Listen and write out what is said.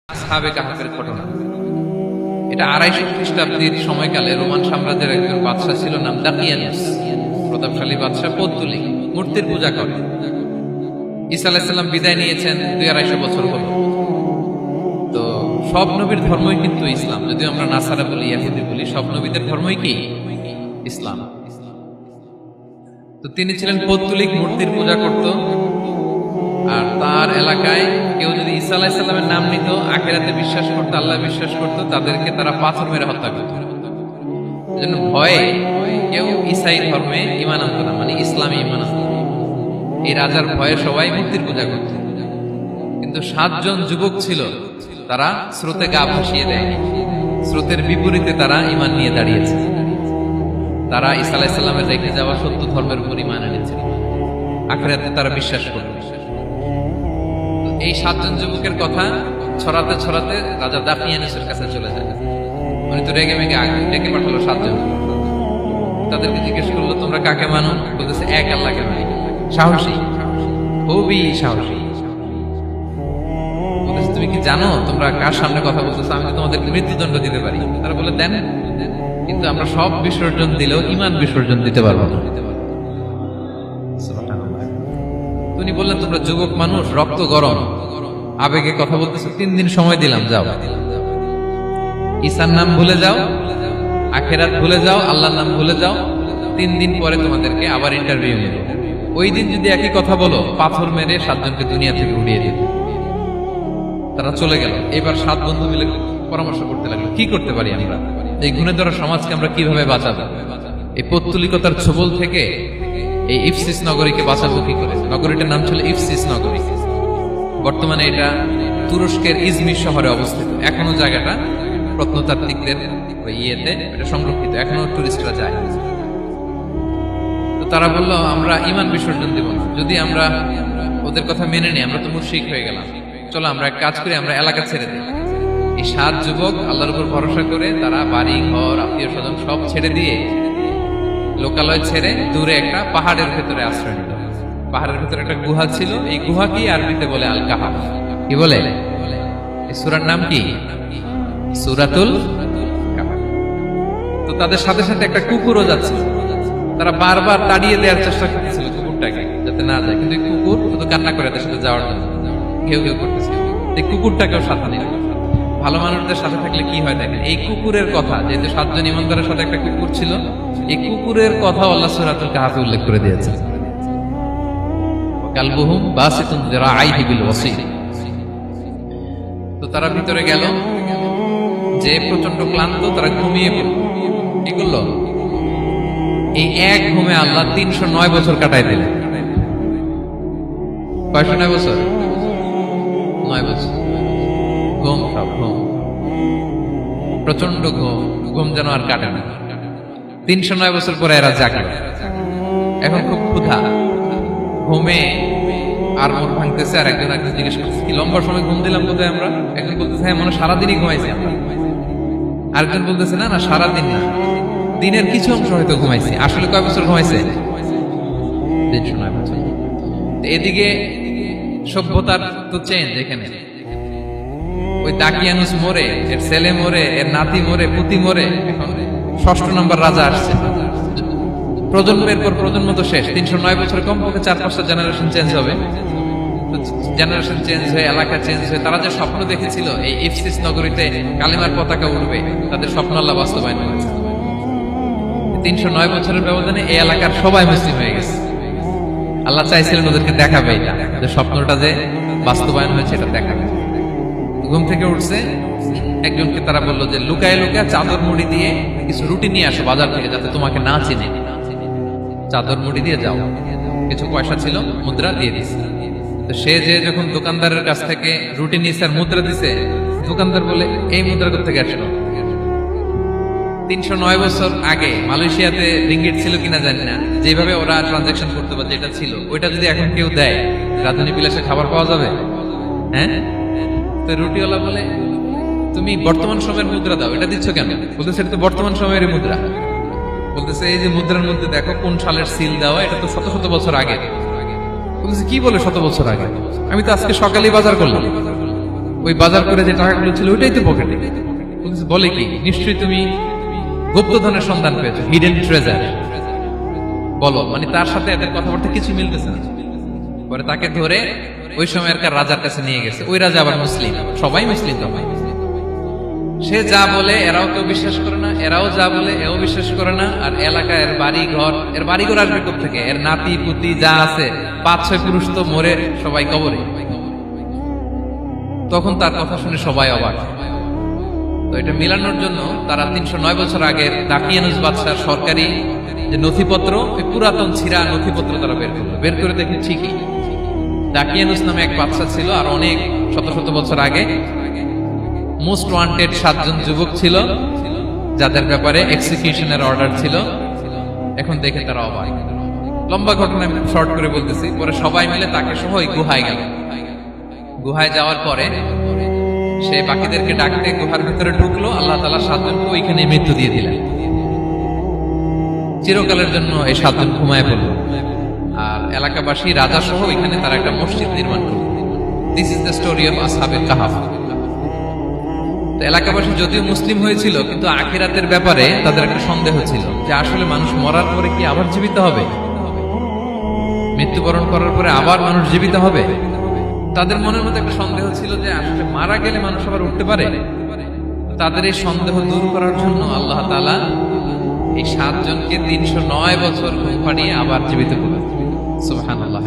আসহাবে কাহাফের ঘটনা। এটা 250 খ্রিস্টাব্দের সময়কালে রোমান সাম্রাজ্যের একজন বাদশাহ ছিল, নাম দাকিয়ানুস। প্রতাপশালী বাদশাহ, পৌত্তলিক, মূর্তির পূজা করে। ঈসা আলাইহিস সালাম বিদায় নিয়েছেন 200-250 বছর হলো। তো সব নবীর ধর্মই কিন্তু ইসলাম, যদিও আমরা নাসারা বলি, ইহুদি বলি, সব নবীদের ধর্মই কি ইসলাম। তো তিনি ছিলেন পৌত্তলিক, মূর্তির পূজা করত। আর তার এলাকায় কেউ যদি ঈসা আলাইহিস সালামের নাম নিত, আখিরাতে বিশ্বাস করত, আল্লাহ বিশ্বাস করত, তাদেরকে তারা পাথর মেরে হত্যা করত। এজন্য ভয়ে কেউ ঈসাই ধর্মে ঈমান আনত না, মানে ইসলামে ঈমান আনত না। এই রাজার ভয়ে সবাই মূর্তির পূজা করত। কিন্তু 7 জন যুবক ছিল, তারা স্রোতে গা ভাসিয়ে দেয়নি। স্রোতের বিপরীতে তারা ঈমান নিয়ে দাঁড়িয়েছে। তারা ঈসা আলাইহিস সালামের রেখে যাওয়া সত্য ধর্মের উপর ঈমান এনেছিল, আখিরাতে তারা বিশ্বাস করত। এই 7 জন যুবকের কথা ছড়াতে ছড়াতে রাজা দাকিয়ানুসের কাছে চলে যায়। উনি তো রেগে মেগে ডেকে পাঠালো 7 জন। তাদেরকে জিজ্ঞেস করলো, তোমরা কাকে মানো? বলতেছে, এক আল্লাহকে মানি। সাহসী, খুবই সাহসী। বলতেছে, তুমি কি জানো তোমরা কার সামনে কথা বলতেছো? আমি তো তোমাদেরকে মৃত্যুদণ্ড দিতে পারি। তারা বলে, দেন, কিন্তু আমরা সব বিসর্জন দিলেও ঈমান বিসর্জন দিতে পারবো না। উনি বললেন, তোমরা যুবক মানুষ, রক্ত গরম, আবেগে কথা বলতেছো, 3 দিন সময় দিলাম, যাও। ঈসার নাম ভুলে যাও, আখিরাত ভুলে যাও, আল্লাহর নাম ভুলে যাও। 3 দিন পরে তোমাদেরকে আবার ইন্টারভিউ নেব। ওই দিন যদি একই কথা বলো, পাথর মেরে 7 জনকে দুনিয়া থেকে উড়িয়ে দেব। তারা চলে গেল। এবার 7 বন্ধু মিলে পরামর্শ করতে লাগলো, কি করতে পারি আমরা? এই গুণে ধরা সমাজকে আমরা কিভাবে বাঁচাবো? এই পৌত্তলিকতার ছোবল থেকে এই ইফসিস নগরীকে বাঁচাবো কি করে? নগরীটার নাম ছিল ইফসিস নগরী। বর্তমানে এটা তুরস্কের ইজমির শহরে অবস্থিত। এখনো জায়গাটা প্রত্নতাত্ত্বিকদের ইয়েতে এটা সংরক্ষিত, এখনো টুরিস্টরা যায়। তো তারা বলল, আমরা ঈমান বিসর্জন দেব না, যদি আমরা ওদের কথা মেনে নিই, আমরা তো মুশরিক হয়ে গেলাম। চলো আমরা এক কাজ করি, আমরা এলাকা ছেড়ে দিই। এই 7 যুবক আল্লাহর উপর ভরসা করে তারা বাড়ি ঘর, আত্মীয় স্বজন সব ছেড়ে দিয়ে, লোকালয় ছেড়ে দূরে একটা পাহাড়ের ভেতরে আশ্রয় নিল। পাহাড়ের ভেতরে একটা গুহা ছিল। এই গুহাকেই আরবিতে বলে আল কাহাফ। কি বলে? এই সূরার নাম কি? সূরাতুল কাহাফ। তো তাদের সাথে সাথে একটা কুকুরও যাচ্ছে। তারা বারবার তাড়িয়ে দেওয়ার চেষ্টা করতেছিল কুকুরটাকে, যাতে না যায়, কিন্তু কুকুর শুধু কান্না করে তাদের সাথে যাওয়ার জন্য ঘেউ ঘেউ করতেছিল। এই কুকুরটাকেও সাথে নিল। ভালো মানুষদের সাথে থাকলে কি হয় দেখেন, এই কুকুরের কথা, যেহেতু 7 জন ইমানদারের সাথে একটা কুকুর ছিল, এই কুকুরের কথা আল্লাহ সূরাতুল কাহাফে উল্লেখ করে দিয়েছে। কালবুহুম বাসিতুন যিরাআইহি বিল ওয়াসিল। তো তারা ভিতরে গেল, যে প্রচন্ড ক্লান্ত, তারা ঘুমিয়ে পড়ল। কি করলো? এই এক ঘুমে আল্লাহ 309 বছর কাটাই দিলেন। কয়শো 9 বছর? 9 বছর ঘুম, সব ঘুম, প্রচন্ড ঘুম। ঘুম যেন আর কাটে না। 309 বছর পরে এরা জাগলো। এখন খুব ক্ষুধা, ঘুমে আর মোট ভাঙতেছে। আর একজন জিজ্ঞেস করছে, কি লম্বা সময় ঘুম দিলাম কোথায় আমরা? একজন বলতেছে, হ্যাঁ, মনে সারাদিনই ঘুমাইছি আমরা। আরেকজন বলতেছে, না না, সারাদিন না, দিনের কিছু অংশ হয়তো ঘুমাইছি। আসলে কয় বছর ঘুমাইছে? 309 বছর। এদিকে সভ্যতার তো চেঞ্জ। এখানে ওই দাকিয়ানুস মরে, এর ছেলে মরে, এর নাতি মরে, পুতি মরে, এখন 6ষ্ঠ নম্বর রাজা আসছে। প্রজন্মের পর প্রজন্ম তো শেষ। 309 বছর কমপক্ষে 4-5টা জেনারেশন চেঞ্জ হবে। জেনারেশন চেঞ্জ হয়ে, এলাকা চেঞ্জ হয়ে, তারা যে স্বপ্ন দেখেছিল এই ইফসিস নগরীতে কালিমার পতাকা উঠবে, তাদের স্বপ্ন আল্লাহ বাস্তবায়ন করেছে। 309 বছরের ব্যবধানে এই এলাকার সবাই মুসলিম হয়ে গেছে। আল্লাহ চাইছিলেন ওদেরকে দেখাবে এটা, যে স্বপ্নটা যে বাস্তবায়ন হয়েছে, এটা দেখাবে। ঘুম থেকে উঠছে, একজনকে তারা বললো যে লুকায় লুকায় চাদর মুড়ি দিয়ে কিছু রুটি নিয়ে আসো বাজার থেকে, যাতে তোমাকে না চিনে। চাদর মুড়ি দিয়ে যাও। কিছু পয়সা ছিল, মুদ্রা দিয়ে দিছে। তো সে যে যখন দোকানদারের কাছ থেকে রুটি নিয়েছে আর মুদ্রা দিছে, দোকানদার বলে, এই মুদ্রা কোথা থেকে আসলো? 309 বছর আগে মালয়েশিয়াতে রিঙ্গিট ছিল কিনা জানি না, যেভাবে ওরা ট্রানজাকশন করতে পারে, যেটা ছিল ওইটা যদি এখন কেউ দেয়, রাজধানী বিলাসে খাবার পাওয়া যাবে? হ্যাঁ। তো রুটিওয়ালা বলে, তুমি বর্তমান সময়ের মুদ্রা দাও, এটা দিচ্ছ কেন? বলতেছে, এটা তো বর্তমান সময়ের মুদ্রা। বলতেছে, এই যে মুদ্রার মধ্যে দেখো কোন সালের সিল দেওয়া, এটা তো 100 বছর আগে। বলতেছে, কি বলে 100 বছর আগে? আমি তো আজকে সকালেই বাজার করলাম। ওই বাজার করে যে টাকাগুলো ছিল ওইটাই তো পকেটে। বলতেছে, বলে কি, নিশ্চয়ই তুমি গুপ্তধনের সন্ধান পেয়েছো, হিডেন ট্রেজার। বলো, মানে তার সাথে এদের কথাবার্তা কিছু মিলতেছে না। পরে তাকে ধরে ওই সময়কার রাজার কাছে নিয়ে গেছে। ওই রাজা আবার মুসলিম, সবাই মুসলিম তখন। সে যা বলে এরাও কেউ বিশ্বাস করে না, এরাও যা বলে এও বিশ্বাস করে না। আর এলাকায় এর বাড়ি ঘর আসবে কোত্থেকে? এর নাতি পুতি যা আছে 5-6 পুরুষ তো মরে সবাই কবরে। তখন তার কথা শুনে সবাই অবাক। তো এটা মিলানোর জন্য তারা 309 বছর আগে দাকিয়ানুস বাদশার সরকারি যে নথিপত্র, ওই পুরাতন ছিঁড়া নথিপত্র তারা বের করলো। বের করে দেখে ঠিকই দাকিয়ানুস নামে এক বাদশা ছিল, আর অনেক শত শত বছর আগে মোস্ট ওয়ান্টেড 7 জন যুবক ছিল যাদের ব্যাপারে এক্সিকিউশনের অর্ডার ছিল। এখন দেখে তারা অবাক। লম্বা ঘটনা আমি শর্ট করে বলতেছি। পরে সবাই মিলে তাকে সহ ওই গুহায় গেল। গুহায় যাওয়ার পরে সে বাকিদেরকে ডাকতে গুহার ভিতরে ঢুকলো। আল্লাহ তাআলা 7 জনকে ওইখানে মৃত্যু দিয়ে দিলেন। চিরকালের জন্য এই 7 জন ঘুমায় পড়ল। আর এলাকাবাসী রাজা সহ ওইখানে তারা একটা মসজিদ নির্মাণ করল। This is the story of আসহাবে কাহাফ। তো এলাকাবাসী যদিও মুসলিম হয়েছিল, কিন্তু আখিরাতের ব্যাপারে তাদের একটা সন্দেহ ছিল যে আসলে মানুষ মরার পরে কি আবার জীবিত হবে, মৃত্যুবরণ করার পরে আবার মানুষ জীবিত হবে। তাদের মনের মধ্যে একটা সন্দেহ ছিল যে আসলে মারা গেলে মানুষ আবার উঠতে পারে। তাদের এই সন্দেহ দূর করার জন্য আল্লাহ তাআলা এই 7 জনকে 309 বছর ঘুম পাড়িয়ে আবার জীবিত করলেন। সুবহানাল্লাহ।